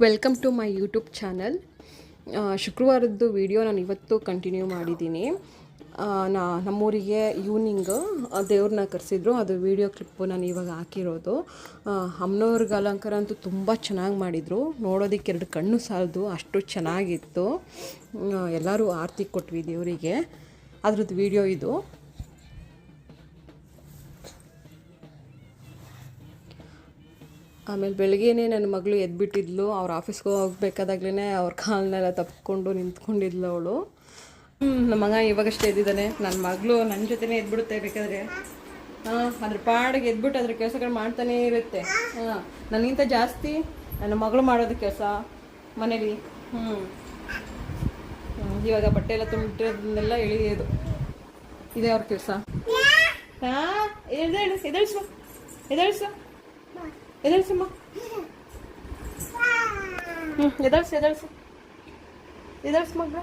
Welcome to my YouTube channel. ಶುಕ್ರವಾರದ್ದು video ನಾನು ಇವತ್ತು ಕಂಟಿನ್ಯೂ ಮಾಡಿದ್ದೀನಿ. ನಮ್ಮೂರಿಗೆ ಈವ್ನಿಂಗ್ ದೇವ್ರನ್ನ ಕರೆಸಿದ್ರು, ಅದು ವಿಡಿಯೋ ಕ್ಲಿಪ್ಪು ನಾನು ಇವಾಗ ಹಾಕಿರೋದು. ಅಮ್ಮನವ್ರಿಗೆ ಅಲಂಕಾರ ಅಂತೂ ತುಂಬ ಚೆನ್ನಾಗಿ ಮಾಡಿದರು, ನೋಡೋದಕ್ಕೆ ಎರಡು ಕಣ್ಣು ಸಾಲದು ಅಷ್ಟು ಚೆನ್ನಾಗಿತ್ತು. ಎಲ್ಲರೂ ಆರತಿ ಕೊಟ್ವಿ ದೇವರಿಗೆ, ಅದ್ರದ್ದು ವಿಡಿಯೋ ಇದು. ಆಮೇಲೆ ಬೆಳಗ್ಗೆನೇ ನನ್ನ ಮಗಳು ಎದ್ಬಿಟ್ಟಿದ್ಲು. ಅವ್ರ ಆಫೀಸ್ಗೆ ಹೋಗ್ಬೇಕಾದಾಗ್ಲೇ ಅವ್ರ ಕಾಲನ್ನೆಲ್ಲ ತಪ್ಪಿಕೊಂಡು ನಿಂತ್ಕೊಂಡಿದ್ಲು ಅವಳು. ನಮ್ಮ ಮಗ ಇವಾಗಷ್ಟೇ ಎದ್ದಿದ್ದಾನೆ. ನನ್ನ ಮಗಳು ನನ್ನ ಜೊತೆನೇ ಎದ್ಬಿಡುತ್ತೆ ಬೇಕಾದರೆ. ಅದ್ರ ಪಾಡಿಗೆ ಎದ್ಬಿಟ್ಟು ಅದ್ರ ಕೆಲಸಗಳು ಮಾಡ್ತಾನೇ ಇರುತ್ತೆ. ನನಗಿಂತ ಜಾಸ್ತಿ ನನ್ನ ಮಗಳು ಮಾಡೋದು ಕೆಲಸ ಮನೇಲಿ. ಇವಾಗ ಬಟ್ಟೆ ಎಲ್ಲ ತುಂಬಿಟ್ಟಿರೋದನ್ನೆಲ್ಲ ಎಳಿಯೋದು, ಇದೇ ಅವ್ರ ಕೆಲಸ. ಎದಳಿಸು ಎದಳಿಸು ಎದಳಿಸಮ್ಮ, ಎದಳಿಸು ಎದಳಿಸು ಎದಳಿಸು ಮಗ.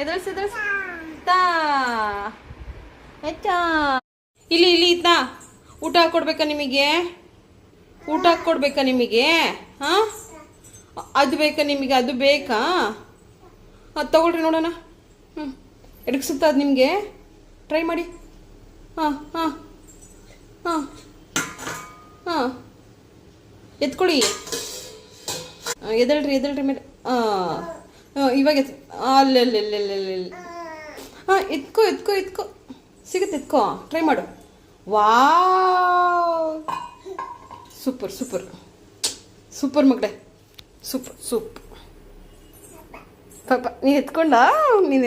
ಎದಳಿಸು ಎದಳಿಸು ತಾ ಇಲ್ಲಿ ಇಲ್ಲಿ ತಾ. ಊಟ ಹಾಕ್ಕೊಡ್ಬೇಕಾ ನಿಮಗೆ? ಊಟ ಹಾಕ್ಕೊಡ್ಬೇಕಾ ನಿಮಗೆ? ಹಾಂ, ಅದು ಬೇಕಾ ನಿಮಗೆ? ಅದು ಬೇಕಾ? ಅದು ತಗೊಳ್ರಿ ನೋಡೋಣ. ಎಡಗಿಸುತ್ತಾ ಅದು ನಿಮಗೆ? ಟ್ರೈ ಮಾಡಿ. ಹಾಂ ಹಾಂ ಹಾಂ ಹಾಂ, ಎತ್ಕೊಳ್ಳಿ. ಎದಳ್ರಿ ಮೇಲೆ. ಇವಾಗ ಅಲ್ಲೆಲ್ಲೆಲ್ಲೆಲ್ಲೆಲ್ಲ. ಹಾಂ, ಎತ್ಕೋ ಸಿಗುತ್ತೆ, ಎತ್ಕೋ. ಟ್ರೈ ಮಾಡು. ಸೂಪರ್ ಸೂಪರ್ ಸೂಪರ್ ಮಗಳೇ, ಸೂಪ್. ಪಾಪ ನೀನು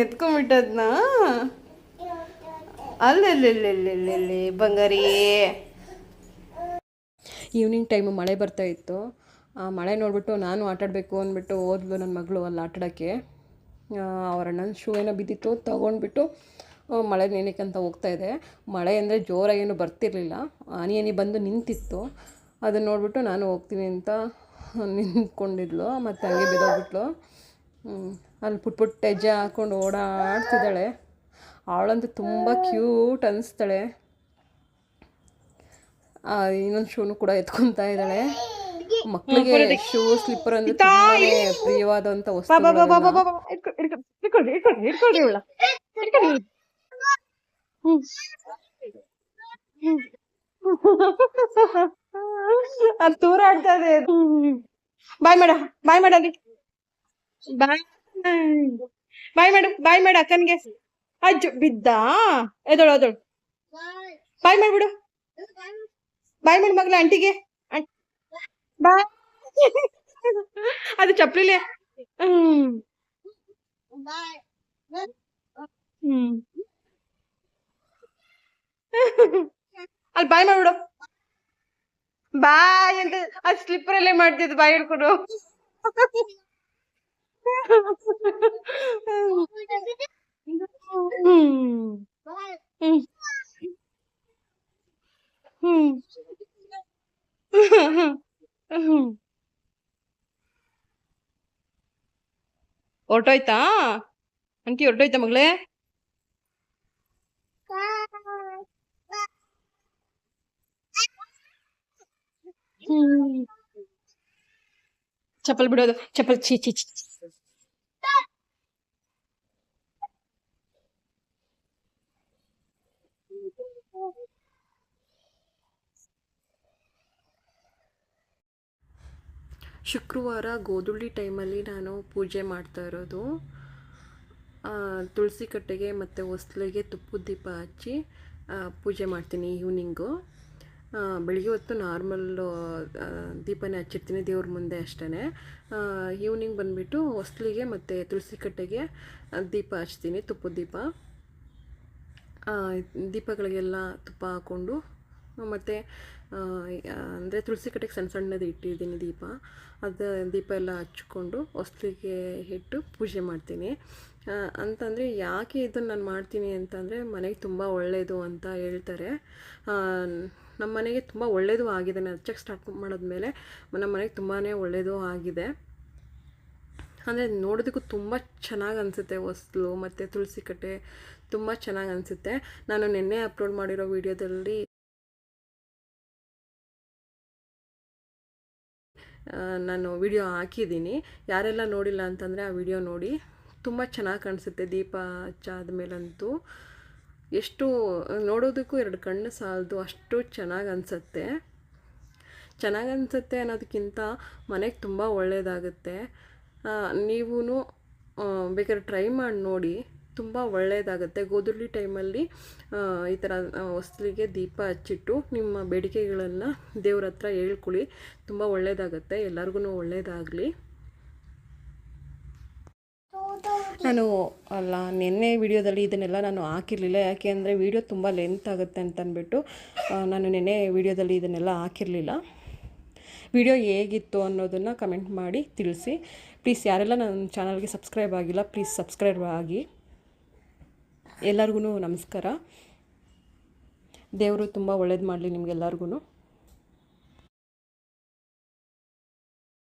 ಎತ್ಕೊಂಡ್ಬಿಟ್ಟದ್ನ. ಅಲ್ಲೆಲ್ಲೆಲ್ಲೆಲ್ಲೆಲ್ಲೆ ಬಂಗಾರಿ. ಈವ್ನಿಂಗ್ ಟೈಮು ಮಳೆ ಬರ್ತಾ ಇತ್ತು. ಮಳೆ ನೋಡಿಬಿಟ್ಟು ನಾನು ಆಟಾಡಬೇಕು ಅಂದ್ಬಿಟ್ಟು ಹೋದ್ಲು ನನ್ನ ಮಗಳು ಅಲ್ಲಿ ಆಟಾಡೋಕ್ಕೆ. ಅವ್ರ ಅಣ್ಣನ ಶೂ ಏನೋ ಬಿದ್ದಿತ್ತು, ತೊಗೊಂಡ್ಬಿಟ್ಟು ಮಳೆ ನೆನೆಕಂತ ಹೋಗ್ತಾಯಿದೆ. ಮಳೆ ಅಂದರೆ ಜೋರಾಗೇನು ಬರ್ತಿರ್ಲಿಲ್ಲ, ಹನಿ ಬಂದು ನಿಂತಿತ್ತು. ಅದನ್ನು ನೋಡಿಬಿಟ್ಟು ನಾನು ಹೋಗ್ತೀನಿ ಅಂತ ನಿಂತ್ಕೊಂಡಿದ್ಲು, ಮತ್ತು ಹಂಗೆ ಬಿದ್ದೋಗ್ಬಿಟ್ಲು. ಅಲ್ಲಿ ಪುಟ್ ಹೆಜ್ಜೆ ಹಾಕ್ಕೊಂಡು ಓಡಾಡ್ತಿದ್ದಾಳೆ. ಅವಳಂತೂ ತುಂಬ ಕ್ಯೂಟ್ ಅನಿಸ್ತಾಳೆ. ಇನ್ನೊಂದು ಶೂನು ಕೂಡ ಎತ್ಕೊತಾ ಇದ್ದಾಳೆ. ಮಕ್ಕಳಿಗೆ ಶೂ ಸ್ಲಿಪ್ಪರ್ ಅಂದರೆ ತುಂಬಾ ಪ್ರಿಯವಾದಂಥ ವಸ್ತು. ಅದು ತೂರಾಡ್ತಾ ಇದೆ. ಬಾಯ್ ಮಾಡ ಅಲ್ಲಿ. ಬಾಯ್ ಮಾಡು ಅಕ್ಕನ್ಗೆ. ಅಜ್ಜು ಬಿದ್ದ. ಎದಳು ಬಾಯ್ ಮಾಡ್ಬಿಡು. ಬಾಯ್ ಮಾಡು ಮಗಳ ಆಂಟಿಗೆ. ಬಾಯ್. ಅದು ಚಪ್ಲಿಲೆ. ಅಲ್ಲಿ ಬಾಯ್ ಮಾಡ್ಬಿಡು. ಬಾಯ್ ಅಂತ ಅದು ಸ್ಲಿಪ್ಪರ್ ಅಲ್ಲೇ ಮಾಡ್ತಿದ್ದು, ಬಾಯ್ ಹಿಡ್ಕೊಂಡು. ಹೊರ್ಟೋಯ್ತಾ ಅಂಕಿ? ಹೊರ್ಟೋಯ್ತಾ ಮಗಳೇ? ಚಪ್ಪಲ್ ಬಿಡೋದು, ಚಪ್ಪಲ್ ಚೀ. ಶುಕ್ರವಾರ ಗೋಧುಳಿ ಟೈಮಲ್ಲಿ ನಾನು ಪೂಜೆ ಮಾಡ್ತಾ ಇರೋದು. ತುಳಸಿ ಕಟ್ಟೆಗೆ ಮತ್ತು ಹೊಸ್ಲಿಗೆ ತುಪ್ಪದ ದೀಪ ಹಚ್ಚಿ ಪೂಜೆ ಮಾಡ್ತೀನಿ ಈವ್ನಿಂಗು. ಬೆಳಿಗ್ಗೆ ಹೊತ್ತು ನಾರ್ಮಲ್ಲು ದೀಪನೇ ಹಚ್ಚಿರ್ತೀನಿ ದೇವ್ರ ಮುಂದೆ ಅಷ್ಟೇ. ಈವ್ನಿಂಗ್ ಬಂದುಬಿಟ್ಟು ಹೊಸ್ಲಿಗೆ ಮತ್ತು ತುಳಸಿ ಕಟ್ಟೆಗೆ ದೀಪ ಹಚ್ತೀನಿ, ತುಪ್ಪದ ದೀಪ. ದೀಪಗಳಿಗೆಲ್ಲ ತುಪ್ಪ ಹಾಕ್ಕೊಂಡು, ಮತ್ತು ಅಂದರೆ ತುಳಸಿ ಕಟ್ಟೆಗೆ ಸಣ್ಣ ಸಣ್ಣದು ಇಟ್ಟಿದ್ದೀನಿ ದೀಪ. ಅದು ದೀಪ ಎಲ್ಲ ಹಚ್ಕೊಂಡು ಹೊಸ್ಲಿಗೆ ಇಟ್ಟು ಪೂಜೆ ಮಾಡ್ತೀನಿ. ಅಂತಂದರೆ ಯಾಕೆ ಇದನ್ನು ನಾನು ಮಾಡ್ತೀನಿ ಅಂತಂದರೆ, ಮನೆಗೆ ತುಂಬ ಒಳ್ಳೆಯದು ಅಂತ ಹೇಳ್ತಾರೆ. ನಮ್ಮ ಮನೆಗೆ ತುಂಬ ಒಳ್ಳೆಯದು ಆಗಿದೆ. ನಾನು ಹಚ್ಚಕ್ಕೆ ಸ್ಟಾರ್ಟ್ ಮಾಡಿದ್ಮೇಲೆ ನಮ್ಮ ಮನೆಗೆ ತುಂಬಾ ಒಳ್ಳೆಯದು ಆಗಿದೆ. ಅಂದರೆ ನೋಡೋದಕ್ಕೂ ತುಂಬ ಚೆನ್ನಾಗಿ ಅನಿಸುತ್ತೆ. ಹೊಸ್ಲು ಮತ್ತು ತುಳಸಿ ಕಟ್ಟೆ ತುಂಬ ಚೆನ್ನಾಗಿ ಅನಿಸುತ್ತೆ. ನಾನು ನಿನ್ನೆ ಅಪ್ಲೋಡ್ ಮಾಡಿರೋ ವಿಡಿಯೋದಲ್ಲಿ ನಾನು ವಿಡಿಯೋ ಹಾಕಿದ್ದೀನಿ. ಯಾರೆಲ್ಲ ನೋಡಿಲ್ಲ ಅಂತಂದರೆ ಆ ವಿಡಿಯೋ ನೋಡಿ. ತುಂಬ ಚೆನ್ನಾಗಿ ಕಾಣಿಸುತ್ತೆ ದೀಪ ಹಚ್ಚಾದ ಮೇಲಂತೂ. ಎಷ್ಟು ನೋಡೋದಕ್ಕೂ 2 ಕಣ್ಣು ಸಾಲದು, ಅಷ್ಟು ಚೆನ್ನಾಗಿ ಅನಿಸುತ್ತೆ. ಅನ್ನೋದಕ್ಕಿಂತ ಮನೆಗೆ ತುಂಬ ಒಳ್ಳೆಯದಾಗುತ್ತೆ. ನೀವೂ ಬೇಕಾದ್ರೆ ಟ್ರೈ ಮಾಡಿ ನೋಡಿ, ತುಂಬ ಒಳ್ಳೆಯದಾಗುತ್ತೆ. ಗೋಧೂಳಿ ಟೈಮಲ್ಲಿ ಈ ಥರ ಹೊಸ್ಲಿಗೆ ದೀಪ ಹಚ್ಚಿಟ್ಟು ನಿಮ್ಮ ಬೇಡಿಕೆಗಳನ್ನು ದೇವ್ರ ಹತ್ರ ಹೇಳ್ಕೊಳ್ಳಿ. ತುಂಬ ಒಳ್ಳೆಯದಾಗುತ್ತೆ. ಎಲ್ಲರಿಗೂ ಒಳ್ಳೆಯದಾಗಲಿ. ನಾನು ನಿನ್ನೆ ವಿಡಿಯೋದಲ್ಲಿ ಇದನ್ನೆಲ್ಲ ನಾನು ಹಾಕಿರಲಿಲ್ಲ. ಯಾಕೆ ಅಂದರೆ ವಿಡಿಯೋ ತುಂಬ ಲೆಂತ್ ಆಗುತ್ತೆ ಅಂತಂದ್ಬಿಟ್ಟು ನಾನು ನಿನ್ನೆ ವಿಡಿಯೋದಲ್ಲಿ ಇದನ್ನೆಲ್ಲ ಹಾಕಿರಲಿಲ್ಲ. ವಿಡಿಯೋ ಹೇಗಿತ್ತು ಅನ್ನೋದನ್ನು ಕಮೆಂಟ್ ಮಾಡಿ ತಿಳಿಸಿ. ಪ್ಲೀಸ್ ಯಾರೆಲ್ಲ ನನ್ನ ಚಾನಲ್ಗೆ ಸಬ್ಸ್ಕ್ರೈಬ್ ಆಗಿಲ್ಲ, ಪ್ಲೀಸ್ ಸಬ್ಸ್ಕ್ರೈಬ್ ಆಗಿ. ಎಲ್ಲರಿಗೂ ನಮಸ್ಕಾರ. ದೇವರು ತುಂಬ ಒಳ್ಳೇದು ಮಾಡಲಿ ನಿಮಗೆಲ್ಲರಿಗೂ.